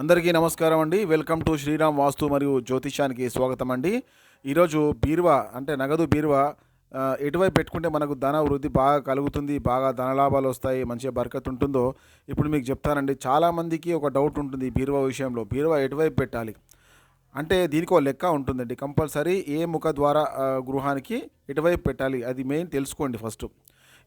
అందరికీ నమస్కారం అండి. వెల్కమ్ టు శ్రీరామ్ వాస్తు మరియు జ్యోతిష్యానికి స్వాగతం అండి. ఈరోజు బీరువా అంటే నగదు బీరువా ఎటువైపు పెట్టుకుంటే మనకు ధన వృద్ధి బాగా కలుగుతుంది, బాగా ధనలాభాలు వస్తాయి, మంచిగా బరకత్ ఉంటుందో ఇప్పుడు మీకు చెప్తానండి. చాలామందికి ఒక డౌట్ ఉంటుంది ఈ బీరువా విషయంలో. బీరువా ఎటువైపు పెట్టాలి? అంటే దీనికి ఒక లెక్క ఉంటుందండి. కంపల్సరీ ఏ ముఖ ద్వారా గృహానికి ఎటువైపు పెట్టాలి అది మెయిన్ తెలుసుకోండి ఫస్ట్.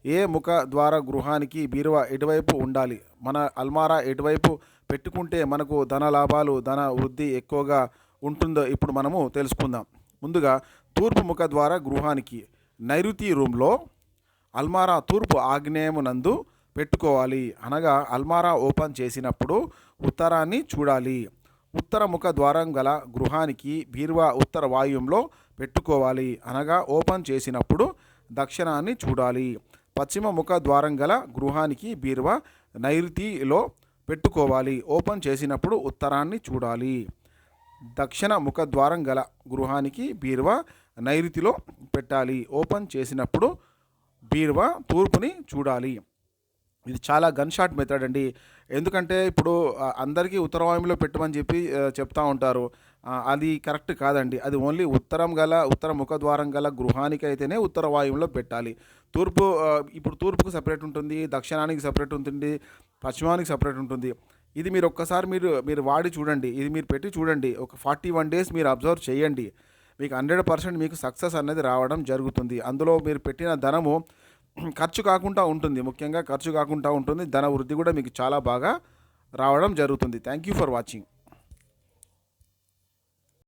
ఏ ముఖ ద్వార గృహానికి బీరువా ఎటువైపు ఉండాలి, మన అల్మారా ఎటువైపు పెట్టుకుంటే మనకు ధన లాభాలు ధన వృద్ధి ఎక్కువగా ఉంటుందో ఇప్పుడు మనము తెలుసుకుందాం. ముందుగా తూర్పు ముఖ ద్వార గృహానికి నైరుతి రూమ్లో అల్మారా తూర్పు ఆగ్నేయమునందు పెట్టుకోవాలి. అనగా అల్మారా ఓపెన్ చేసినప్పుడు ఉత్తరాన్ని చూడాలి. ఉత్తర ముఖ ద్వారం గల గృహానికి బీరువా ఉత్తర వాయువ్యంలో పెట్టుకోవాలి. అనగా ఓపెన్ చేసినప్పుడు దక్షిణాన్ని చూడాలి. పశ్చిమ ముఖ ద్వారం గల గృహానికి బీరువా నైరుతిలో పెట్టుకోవాలి. ఓపెన్ చేసినప్పుడు ఉత్తరాన్ని చూడాలి. దక్షిణ ముఖ ద్వారం గల గృహానికి బీరువా నైరుతిలో పెట్టాలి. ఓపెన్ చేసినప్పుడు బీరువా తూర్పుని చూడాలి. ఇది చాలా గన్ షాట్ మెథడ్ అండి. ఎందుకంటే ఇప్పుడు అందరికీ ఉత్తర వాయువ్యంలో పెట్టమని చెప్పి చెప్తా ఉంటారు. అది కరెక్ట్ కాదండి. అది ఓన్లీ ఉత్తర ముఖద్వారం గల గృహానికి అయితేనే ఉత్తర వాయువ్యంలో పెట్టాలి. తూర్పు ఇప్పుడు తూర్పుకు సపరేట్ ఉంటుంది, దక్షిణానికి సపరేట్ ఉంటుంది, పశ్చిమానికి సపరేట్ ఉంటుంది. ఇది మీరు ఒక్కసారి మీరు వాడి చూడండి. ఇది మీరు పెట్టి చూడండి. ఒక 41 డేస్ మీరు అబ్జర్వ్ చేయండి. మీకు 100% మీకు సక్సెస్ అనేది రావడం జరుగుతుంది. అందులో మీరు పెట్టిన ధనము ఖర్చు కాకుండా ఉంటుంది. ముఖ్యంగా ఖర్చు కాకుండా ఉంటుంది. ధన వృద్ధి కూడా మీకు చాలా బాగా రావడం జరుగుతుంది. Thank you for watching.